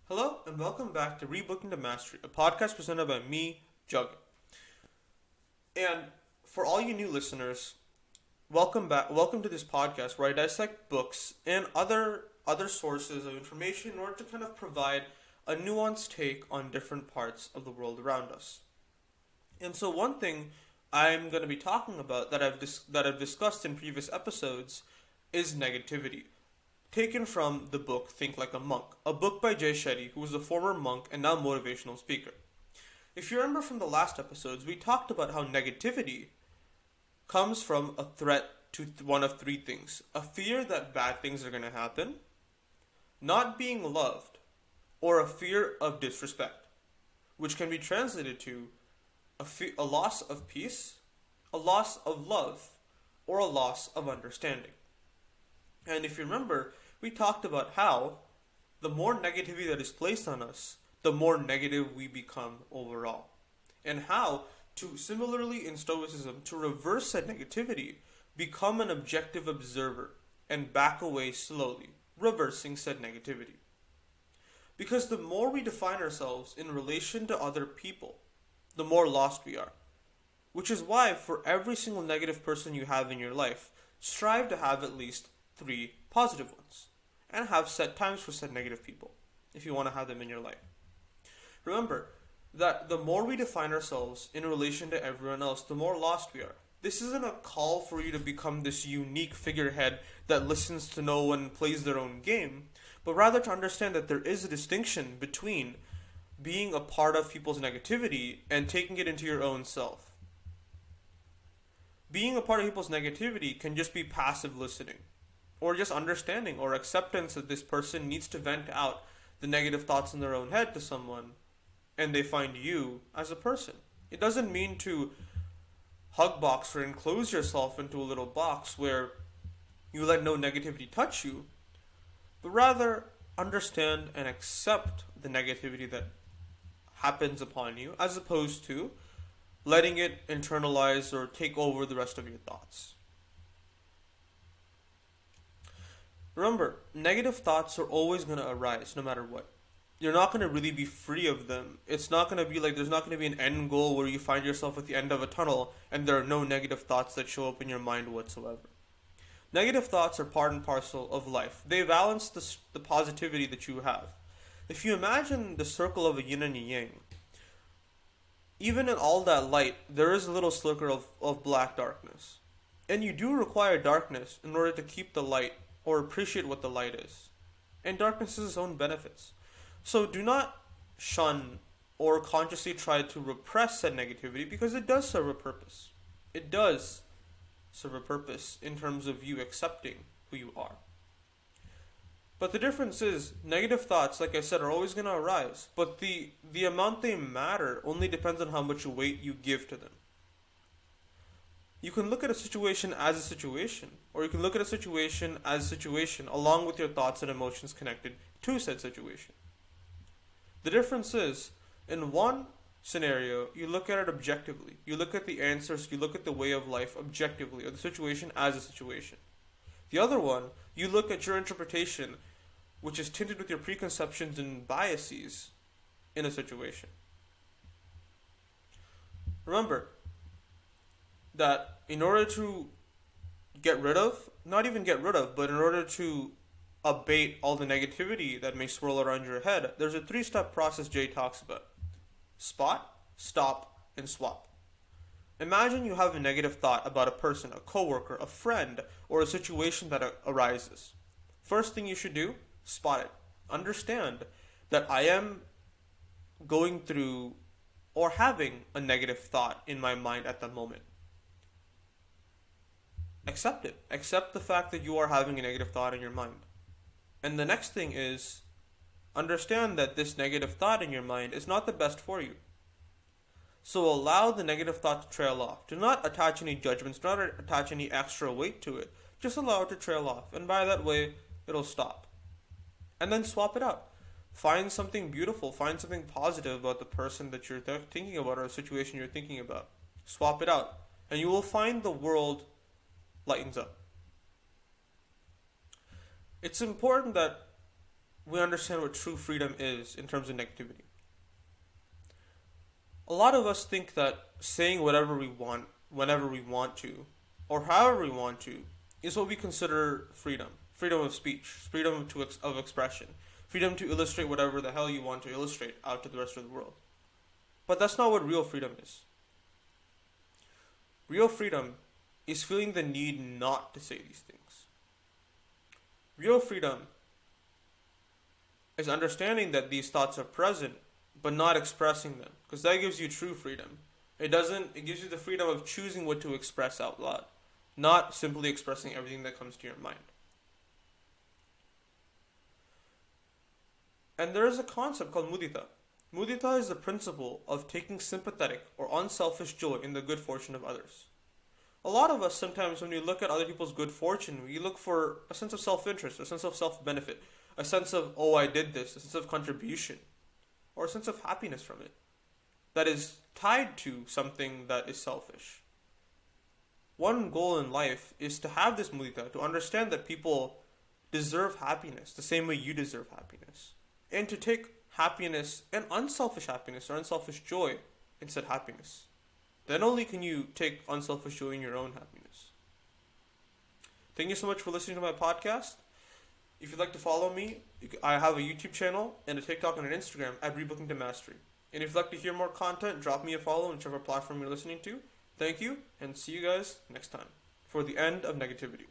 Hello and welcome back to Rebooking to Mastery, a podcast presented by me, Jug. And for all you new listeners, welcome back. Welcome to this podcast where I dissect books and other sources of information in order to kind of provide a nuanced take on different parts of the world around us. And so one thing I'm going to be talking about that I've discussed in previous episodes is negativity, taken from the book Think Like a Monk, a book by Jay Shetty, who was a former monk and now motivational speaker. If you remember from the last episodes, we talked about how negativity comes from a threat to one of three things: a fear that bad things are going to happen, not being loved, or a fear of disrespect, which can be translated to a loss of peace, a loss of love, or a loss of understanding. And if you remember, we talked about how the more negativity that is placed on us, the more negative we become overall. And how, to similarly in Stoicism, to reverse that negativity, become an objective observer and back away slowly, reversing said negativity. Because the more we define ourselves in relation to other people, the more lost we are. Which is why, for every single negative person you have in your life, strive to have at least 3 positive ones. And have set times for said negative people, if you want to have them in your life. Remember that the more we define ourselves in relation to everyone else, the more lost we are. This isn't a call for you to become this unique figurehead that listens to no one and plays their own game, but rather to understand that there is a distinction between being a part of people's negativity and taking it into your own self. Being a part of people's negativity can just be passive listening, or just understanding or acceptance that this person needs to vent out the negative thoughts in their own head to someone, and they find you as a person. It doesn't mean to hug box or enclose yourself into a little box where you let no negativity touch you, but rather understand and accept the negativity that happens upon you, as opposed to letting it internalize or take over the rest of your thoughts. Remember, negative thoughts are always going to arise no matter what. You're not going to really be free of them. It's not going to be like there's not going to be an end goal where you find yourself at the end of a tunnel and there are no negative thoughts that show up in your mind whatsoever. Negative thoughts are part and parcel of life. They balance the positivity that you have. If you imagine the circle of a yin and a yang, even in all that light, there is a little sliver of black darkness. And you do require darkness in order to keep the light or appreciate what the light is. And darkness has its own benefits. So do not shun or consciously try to repress that negativity, because it does serve a purpose. It does serve a purpose in terms of you accepting who you are. But the difference is, negative thoughts, like I said, are always going to arise. But the amount they matter only depends on how much weight you give to them. You can look at a situation as a situation, or you can look at a situation as a situation along with your thoughts and emotions connected to said situation. The difference is, in one scenario, you look at it objectively. You look at the answers, you look at the way of life objectively, or the situation as a situation. The other one, you look at your interpretation, which is tinted with your preconceptions and biases in a situation. Remember that in order to get rid of, not even get rid of, but in order to abate all the negativity that may swirl around your head, there's a 3-step process Jay talks about: spot, stop, and swap. Imagine you have a negative thought about a person, a coworker, a friend, or a situation that arises. First thing you should do, spot it. Understand that I am going through or having a negative thought in my mind at the moment. Accept it. Accept the fact that you are having a negative thought in your mind. And the next thing is, understand that this negative thought in your mind is not the best for you. So allow the negative thought to trail off. Do not attach any judgments, do not attach any extra weight to it. Just allow it to trail off. And by that way, it'll stop. And then swap it out. Find something beautiful, find something positive about the person that you're thinking about or a situation you're thinking about. Swap it out. And you will find the world lightens up. It's important that we understand what true freedom is in terms of negativity. A lot of us think that saying whatever we want, whenever we want to, or however we want to, is what we consider freedom. Freedom of speech, freedom of expression, freedom to illustrate whatever the hell you want to illustrate out to the rest of the world. But that's not what real freedom is. Real freedom is feeling the need not to say these things. Real freedom is understanding that these thoughts are present, but not expressing them, because that gives you true freedom. It gives you the freedom of choosing what to express out loud, not simply expressing everything that comes to your mind. And there is a concept called mudita. Mudita is the principle of taking sympathetic or unselfish joy in the good fortune of others. A lot of us sometimes, when we look at other people's good fortune, we look for a sense of self-interest, a sense of self-benefit, a sense of, oh, I did this, a sense of contribution, or a sense of happiness from it that is tied to something that is selfish. One goal in life is to have this mudita, to understand that people deserve happiness the same way you deserve happiness, and to take happiness and unselfish happiness or unselfish joy instead happiness. Then only can you take unselfish joy in your own happiness. Thank you so much for listening to my podcast. If you'd like to follow me, I have a YouTube channel and a TikTok and an Instagram at Rebooking to Mastery. And if you'd like to hear more content, drop me a follow on whichever platform you're listening to. Thank you, and see you guys next time for the end of negativity.